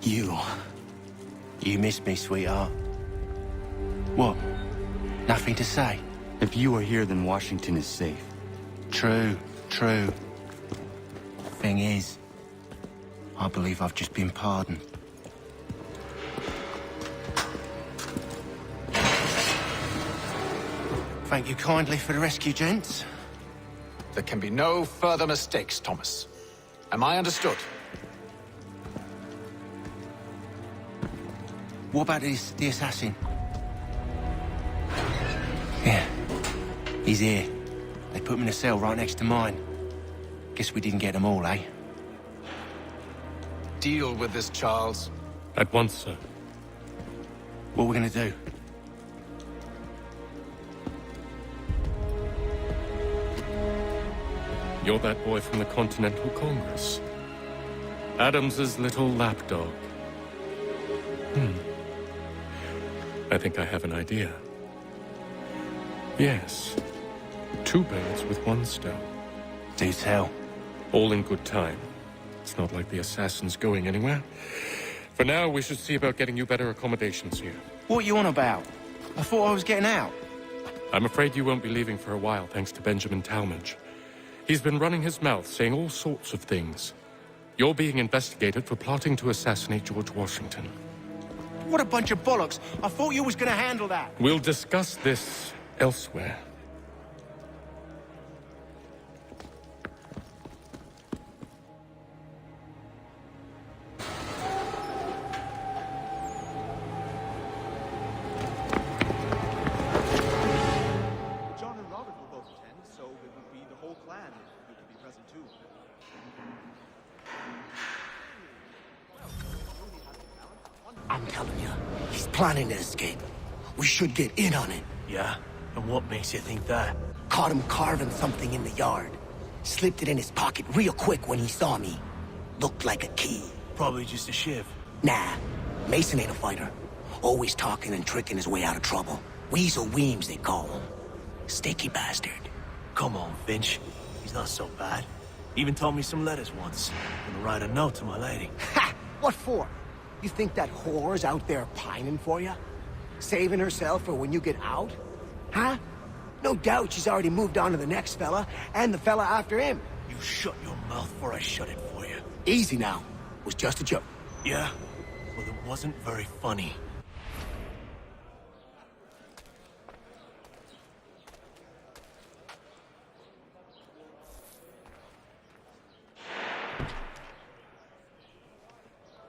You missed me, sweetheart. What? Nothing to say? If you are here, then Washington is safe. True. Thing is, I believe I've just been pardoned. Thank you kindly for the rescue, gents. There can be no further mistakes, Thomas. Am I understood? What about the assassin? Yeah, he's here. They put him in a cell right next to mine. Guess we didn't get them all, eh? Deal with this, Charles. At once, sir. What are we gonna do? You're that boy from the Continental Congress. Adams's little lapdog. I think I have an idea. Yes. 2 birds with 1 stone. Do tell. All in good time. It's not like the assassin's going anywhere. For now, we should see about getting you better accommodations here. What are you on about? I thought I was getting out. I'm afraid you won't be leaving for a while, thanks to Benjamin Talmadge. He's been running his mouth, saying all sorts of things. You're being investigated for plotting to assassinate George Washington. What a bunch of bollocks. I thought you was gonna handle that. We'll discuss this elsewhere. John and Robert will both attend, so it would be the whole clan if you could be present too. I'm telling you, he's planning to escape. We should get in on it. Yeah? And what makes you think that? Caught him carving something in the yard. Slipped it in his pocket real quick when he saw me. Looked like a key. Probably just a shiv. Nah, Mason ain't a fighter. Always talking and tricking his way out of trouble. Weasel Weems, they call him. Sticky bastard. Come on, Finch. He's not so bad. Even told me some letters once. Gonna write a note to my lady. Ha! What for? You think that whore's out there pining for you? Saving herself for when you get out? Huh? No doubt she's already moved on to the next fella, and the fella after him. You shut your mouth before I shut it for you. Easy now. Was just a joke. Yeah? Well, it wasn't very funny.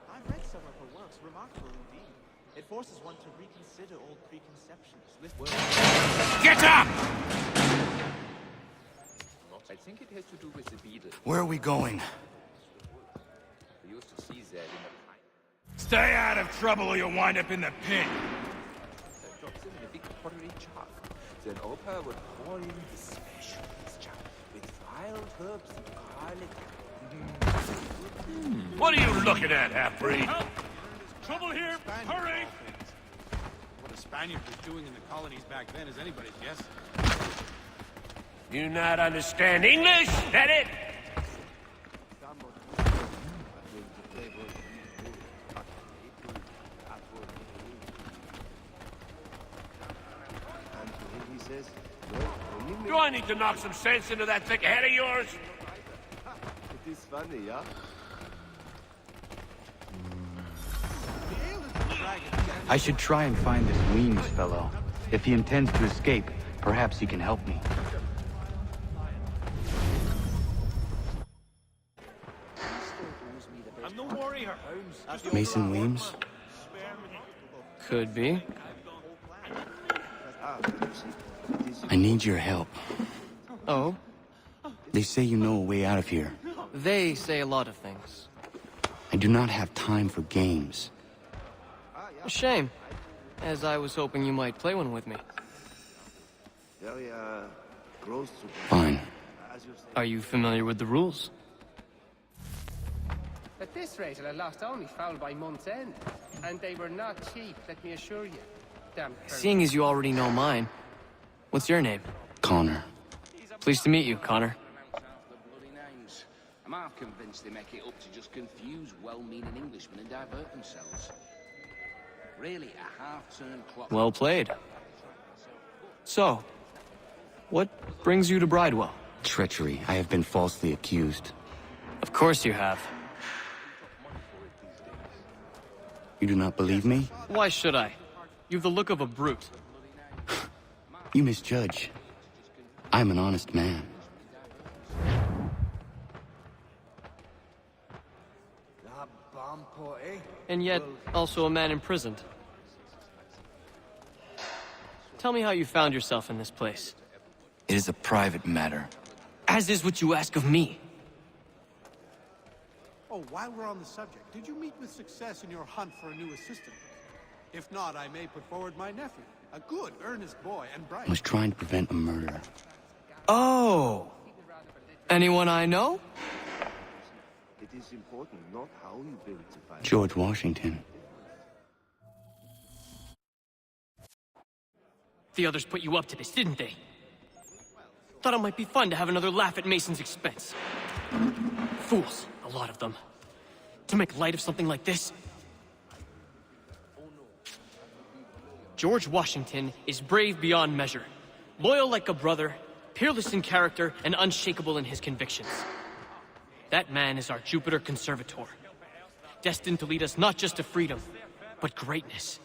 I've read some of her works, remarkable indeed. It forces one to reconsider old preconceptions. Get up! I think it has to do with the beetle. Where are we going? We used to see that in the pine. Stay out of trouble or you'll wind up in the pit. That drops them in a big pottery jar. Then Opa would pour in the special mixture with wild herbs and garlic. What are you looking at, half-breed? Trouble here! Hurry! What a Spaniard was doing in the colonies back then is anybody's guess. You not understand English? That it? Do I need to knock some sense into that thick head of yours? It is funny, yeah? I should try and find this Weems fellow. If he intends to escape, perhaps he can help me. I'm no warrior. Mason Weems? Could be. I need your help. Oh? They say you know a way out of here. They say a lot of things. I do not have time for games. A shame, as I was hoping you might play one with me. Fine. Are you familiar with the rules? At this rate, I lost only foul by month's end. And they were not cheap, let me assure you. Damn. Seeing as you already know mine, what's your name? Connor. Pleased to meet you, Connor. I'm half convinced they make it up to just confuse well-meaning Englishmen and divert themselves. Really, a half-turned clock... Well played. So, what brings you to Bridewell? Treachery. I have been falsely accused. Of course you have. You do not believe me? Why should I? You've the look of a brute. You misjudge. I'm an honest man. And yet, also a man imprisoned. Tell me how you found yourself in this place. It is a private matter. As is what you ask of me. Oh, while we're on the subject, did you meet with success in your hunt for a new assistant? If not, I may put forward my nephew. A good, earnest boy and bright. I was trying to prevent a murder. Oh! Anyone I know? It is important not how you build the fire. George Washington. The others put you up to this, didn't they? Thought it might be fun to have another laugh at Mason's expense. Fools, a lot of them. To make light of something like this. George Washington is brave beyond measure, loyal like a brother, peerless in character, and unshakable in his convictions. That man is our Jupiter Conservator, destined to lead us not just to freedom, but greatness.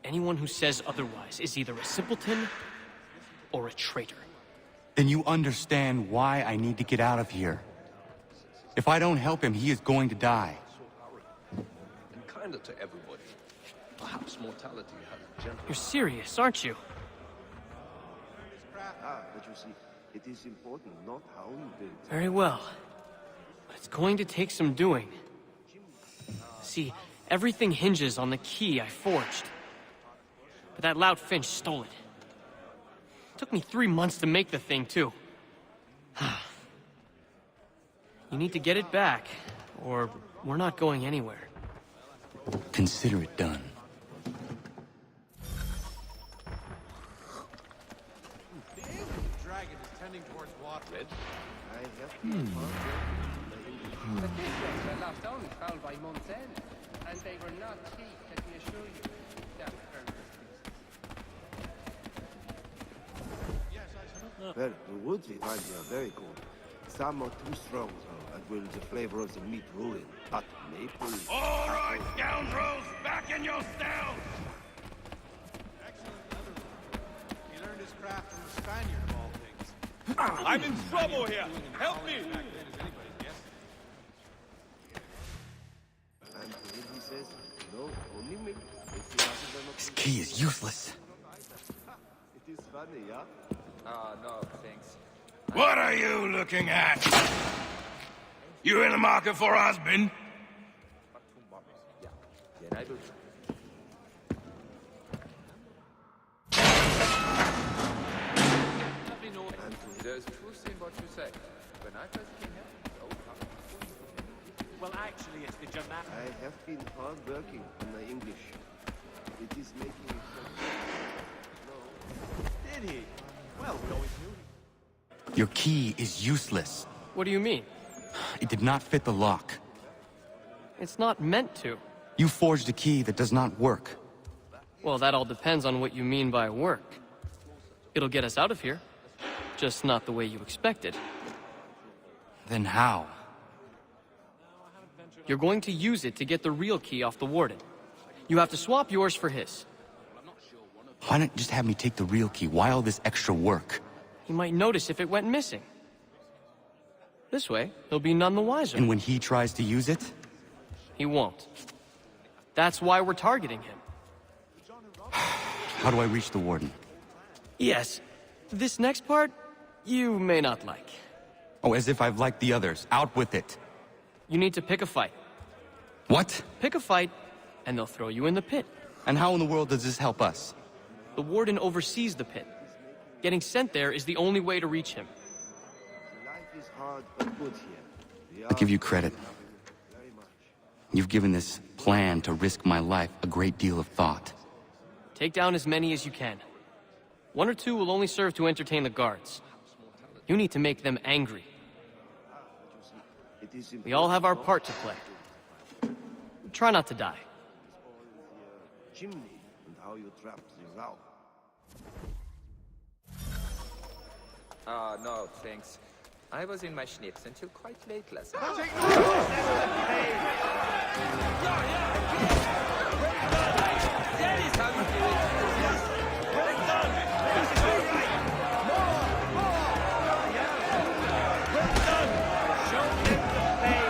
Anyone who says otherwise is either a simpleton or a traitor. Then you understand why I need to get out of here. If I don't help him, he is going to die. And kinder to everybody. Perhaps mortality has gentle... You're serious, aren't you? But you see, it is important not how you build. Very well. But it's going to take some doing. See, everything hinges on the key I forged. But that loud Finch stole it. Took me 3 months to make the thing, too. You need to get it back, or we're not going anywhere. Consider it done. The aim of the dragon is tending towards water. I have The patriots were last only found by month's end, and they were not cheap, let me assure you. Well, the woods we find here are very good. Some are too strong, though, and will the flavor of the meat ruin. But maple... All right, scoundrels, back in your cells! Excellent leather. He learned his craft from the Spaniard, of all things. I'm in trouble here! Help me! Back then, as anybody guessed. And when he says, no, only milk. This key is useless. It is funny, yeah? No, thanks. What are you looking at? You in the market for a husband? Yeah, I will. There's truth in what you say. When I first came here, Well, actually, it's the German... I have been hard working on my English. It is making me so... Did he? Well, we always knew. Your key is useless. What do you mean? It did not fit the lock. It's not meant to. You forged a key that does not work. Well, that all depends on what you mean by work. It'll get us out of here. Just not the way you expected. Then how? You're going to use it to get the real key off the warden. You have to swap yours for his. Why not just have me take the real key? Why all this extra work? He might notice if it went missing. This way, he'll be none the wiser. And when he tries to use it? He won't. That's why we're targeting him. How do I reach the warden? Yes. This next part, you may not like. Oh, as if I've liked the others. Out with it. You need to pick a fight. What? Pick a fight, and they'll throw you in the pit. And how in the world does this help us? The warden oversees the pit. Getting sent there is the only way to reach him. Life is hard but good here. I give you credit. You've given this plan to risk my life a great deal of thought. Take down as many as you can. 1 or 2 will only serve to entertain the guards. You need to make them angry. We all have our part to play. Try not to die. Chimney and how you trapped the row. Ah, no, thanks. I was in my schnips until quite late last night. That is how you do it. Well done! Show them the play.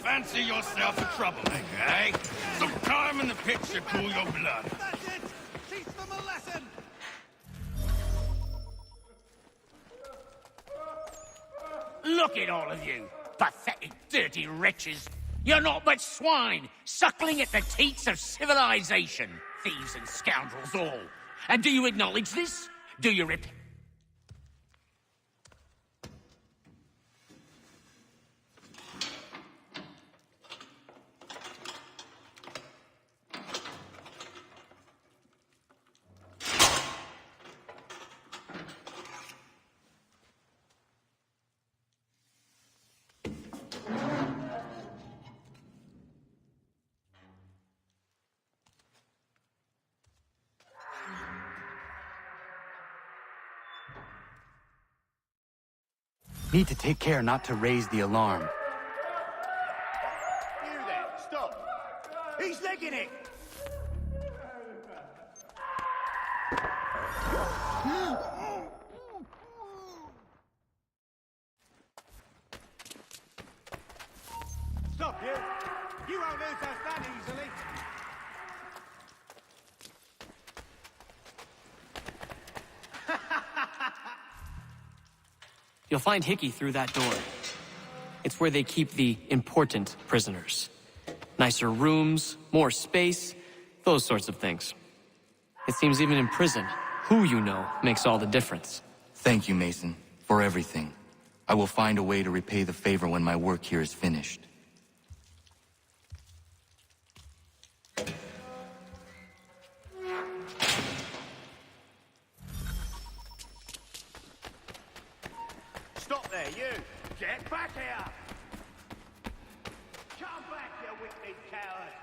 Fancy yourself a troublemaker, eh? Some time in the pit should cool your blood. That's it! Teach them a lesson! Look at all of you, pathetic, dirty wretches. You're not but swine, suckling at the teats of civilization. Thieves and scoundrels all. And do you acknowledge this? Do you repent? Need to take care not to raise the alarm. You there, stop! He's legging it! Stop, you! You won't lose us that easily! You'll find Hickey through that door. It's where they keep the important prisoners. Nicer rooms, more space, those sorts of things. It seems even in prison, who you know makes all the difference. Thank you, Mason, for everything. I will find a way to repay the favor when my work here is finished. Stop there, you! Get back here! Come back, you wicked coward!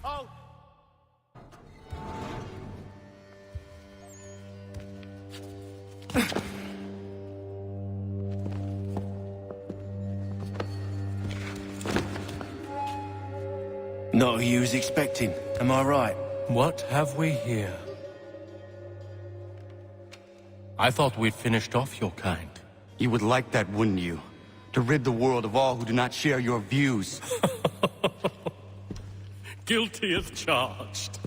Oh! Not who you was expecting, am I right? What have we here? I thought we'd finished off your kind. You would like that, wouldn't you? To rid the world of all who do not share your views. Guilty as charged.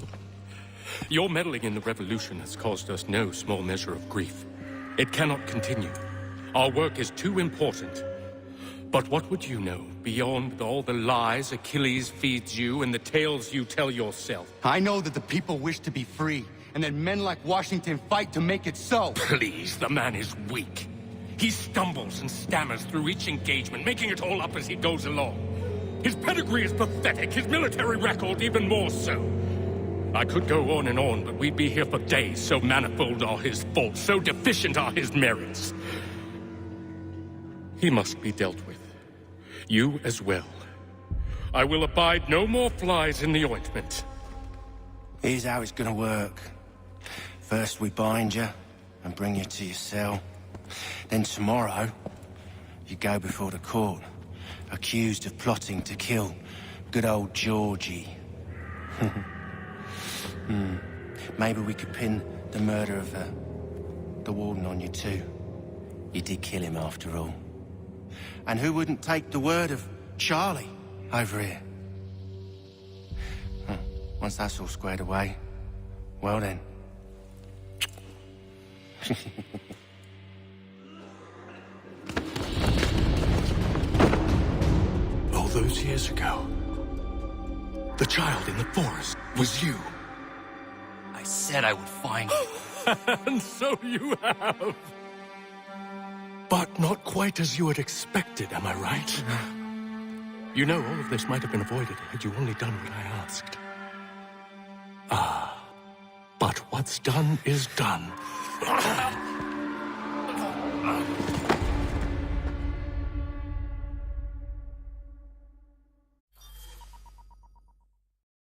Your meddling in the revolution has caused us no small measure of grief. It cannot continue. Our work is too important. But what would you know beyond all the lies Achilles feeds you and the tales you tell yourself? I know that the people wish to be free, and that men like Washington fight to make it so. Please, the man is weak. He stumbles and stammers through each engagement, making it all up as he goes along. His pedigree is pathetic, his military record even more so. I could go on and on, but we'd be here for days, so manifold are his faults, so deficient are his merits. He must be dealt with. You as well. I will abide no more flies in the ointment. Here's how it's gonna work. First we bind you and bring you to your cell. Then tomorrow, you go before the court, accused of plotting to kill good old Georgie. Maybe we could pin the murder of the warden on you too. You did kill him after all. And who wouldn't take the word of Charlie over here? Once that's all squared away, well then. All those years ago, the child in the forest was you. I said I would find you. And so you have. But not quite as you had expected, am I right? You know, all of this might have been avoided had you only done what I asked. But what's done is done.